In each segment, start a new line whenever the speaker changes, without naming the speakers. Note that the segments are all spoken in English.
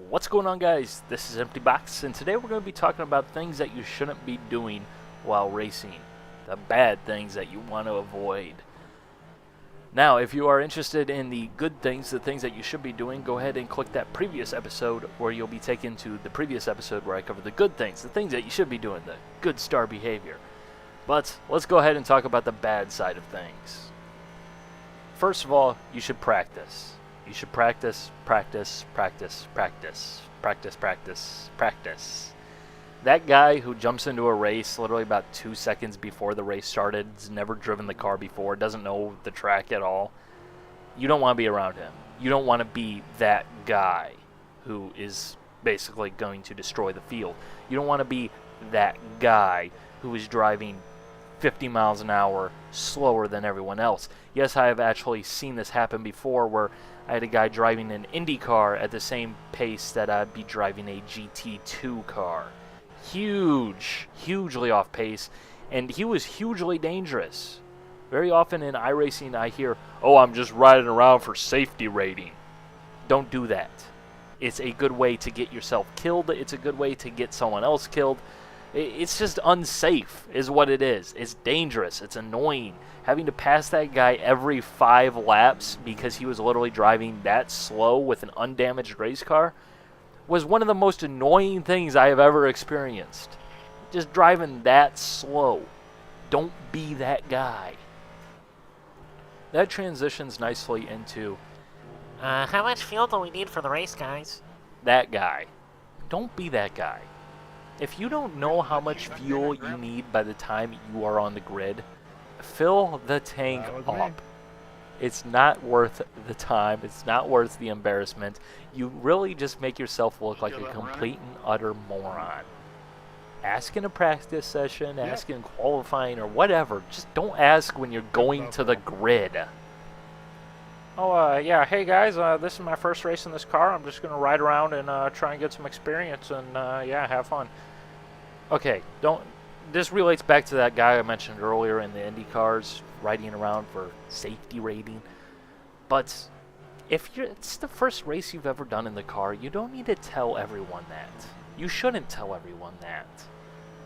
What's going on, guys? This is Empty Box, and today we're going to be talking about things that you shouldn't be doing while racing. The bad things that you want to avoid. Now, if you are interested in the good things, the things that you should be doing, go ahead and click that previous episode where you'll be taken to the previous episode where I cover the good things, the things that you should be doing, the good star behavior. But let's go ahead and talk about the bad side of things. First of all, you should practice. You should practice. That guy who jumps into a race literally about 2 seconds before the race started, has never driven the car before, doesn't know the track at all, you don't want to be around him. You don't want to be that guy who is basically going to destroy the field. You don't want to be that guy who is driving 50 miles an hour slower than everyone else. Yes, I have actually seen this happen before where I had a guy driving an Indy car at the same pace that I'd be driving a GT2 car. Hugely off pace, and he was hugely dangerous. Very often in iRacing I hear, "Oh, I'm just riding around for safety rating." Don't do that. It's a good way to get yourself killed. It's a good way to get someone else killed. It's just unsafe is what it is. It's dangerous. It's annoying. Having to pass that guy every 5 laps because he was literally driving that slow with an undamaged race car was one of the most annoying things I have ever experienced. Just driving that slow. Don't be that guy. That transitions nicely into
How much fuel do we need for the race, guys?
that guy. Don't be that guy. If you don't know how much fuel you need by the time you are on the grid, fill the tank up. It's not worth the time. It's not worth the embarrassment. You really just make yourself look like a complete and utter moron. Ask in a practice session, ask in qualifying or whatever. Just don't ask when you're going to the grid.
Yeah, hey guys, this is my first race in this car. I'm just going to ride around and try and get some experience and, yeah, have fun.
Okay, this relates back to that guy I mentioned earlier in the Indy cars, riding around for safety rating. But if it's the first race you've ever done in the car, you don't need to tell everyone that. You shouldn't tell everyone that.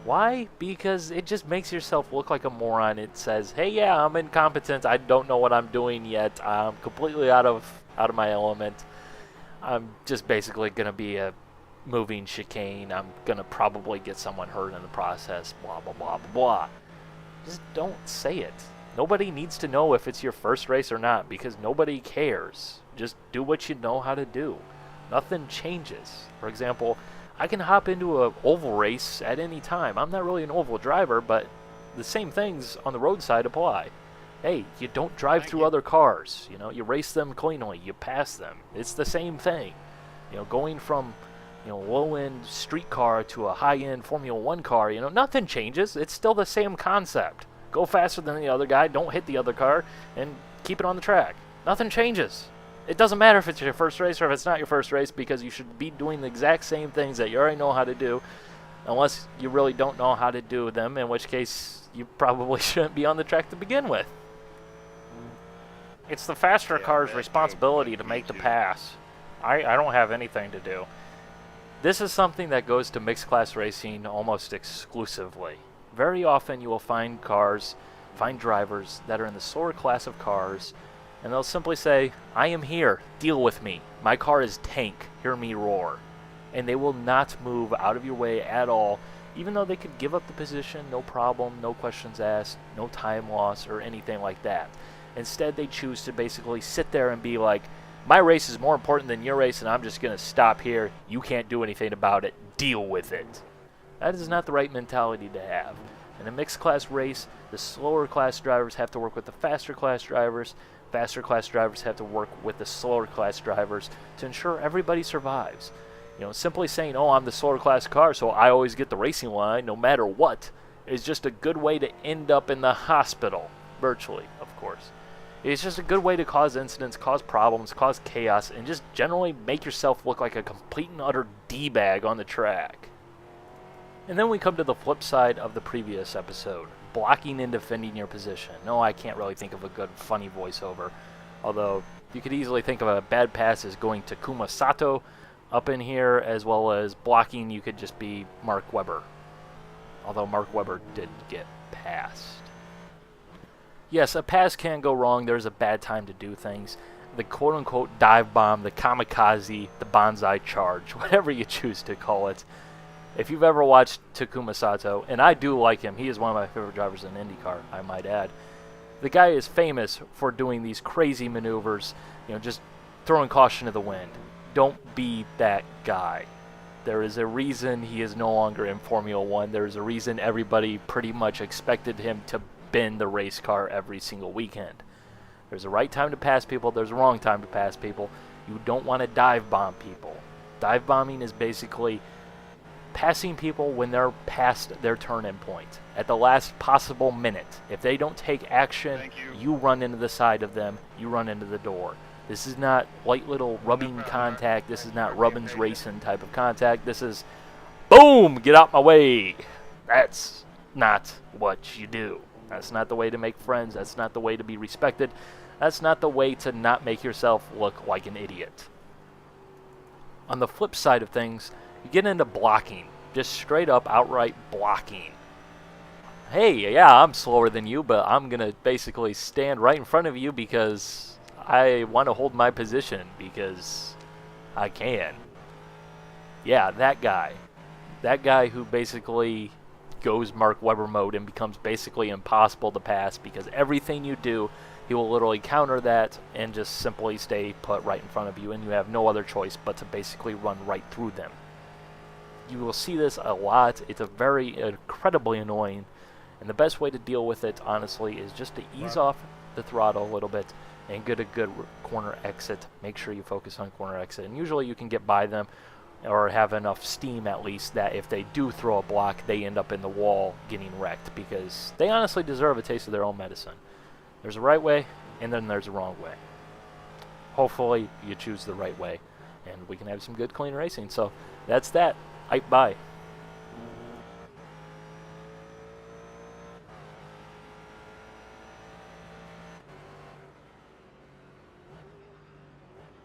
Why? Because it just makes yourself look like a moron. It says, "Hey, yeah, I'm incompetent. I don't know what I'm doing yet. I'm completely out of my element. I'm just basically going to be a moving chicane. I'm going to probably get someone hurt in the process, blah, blah, blah, blah, blah." Just don't say it. Nobody needs to know if it's your first race or not because nobody cares. Just do what you know how to do. Nothing changes. For example, I can hop into an oval race at any time. I'm not really an oval driver, but the same things on the roadside apply. Hey, you don't drive through other cars. You race them cleanly. You pass them. It's the same thing. Going from low-end street car to a high-end Formula 1 car, nothing changes. It's still the same concept. Go faster than the other guy. Don't hit the other car, and keep it on the track. Nothing changes. It doesn't matter if it's your first race or if it's not your first race because you should be doing the exact same things that you already know how to do unless you really don't know how to do them, in which case you probably shouldn't be on the track to begin with.
It's the faster car's responsibility to make the pass. I don't have anything to do.
This is something that goes to mixed class racing almost exclusively. Very often you will find drivers that are in the slower class of cars, and they'll simply say, "I am here, deal with me. My car is tank, hear me roar." And they will not move out of your way at all, even though they could give up the position, no problem, no questions asked, no time loss, or anything like that. Instead, they choose to basically sit there and be like, "My race is more important than your race, and I'm just going to stop here. You can't do anything about it. Deal with it." That is not the right mentality to have. In a mixed class race, the slower class drivers have to work with the faster class drivers. Faster class drivers have to work with the slower class drivers to ensure everybody survives. Simply saying, "Oh, I'm the slower class car, so I always get the racing line no matter what," is just a good way to end up in the hospital. Virtually, of course. It's just a good way to cause incidents, cause problems, cause chaos, and just generally make yourself look like a complete and utter D-bag on the track. And then we come to the flip side of the previous episode, blocking and defending your position. No, I can't really think of a good funny voiceover, although you could easily think of a bad pass as going to Kuma Sato, up in here, as well as blocking, you could just be Mark Webber. Although Mark Webber did get passed. Yes, a pass can go wrong. There's a bad time to do things. The quote-unquote dive bomb, the kamikaze, the bonsai charge, whatever you choose to call it. If you've ever watched Takuma Sato, and I do like him, he is one of my favorite drivers in IndyCar, I might add. The guy is famous for doing these crazy maneuvers, just throwing caution to the wind. Don't be that guy. There is a reason he is no longer in Formula One. There is a reason everybody pretty much expected him to bend the race car every single weekend. There's a right time to pass people. There's a wrong time to pass people. You don't want to dive bomb people. Dive bombing is basically passing people when they're past their turn-in point at the last possible minute. If they don't take action, you run into the side of them. You run into the door. This is not light little rubbing contact. This is not rubbins racing type of contact. This is, boom, get out my way. That's not what you do. That's not the way to make friends. That's not the way to be respected. That's not the way to not make yourself look like an idiot. On the flip side of things, you get into blocking. Just straight up, outright blocking. Hey, yeah, I'm slower than you, but I'm going to basically stand right in front of you because I want to hold my position because I can. Yeah, that guy. That guy who basically goes Mark Webber mode and becomes basically impossible to pass because everything you do, he will literally counter that and just simply stay put right in front of you, and you have no other choice but to basically run right through them. You will see this a lot. It's a very incredibly annoying, and the best way to deal with it, honestly, is just to ease off the throttle a little bit and get a good corner exit. Make sure you focus on corner exit, and usually you can get by them or have enough steam at least that if they do throw a block, they end up in the wall getting wrecked because they honestly deserve a taste of their own medicine. There's a right way, and then there's a wrong way. Hopefully you choose the right way, and we can have some good, clean racing. So that's that. Bye.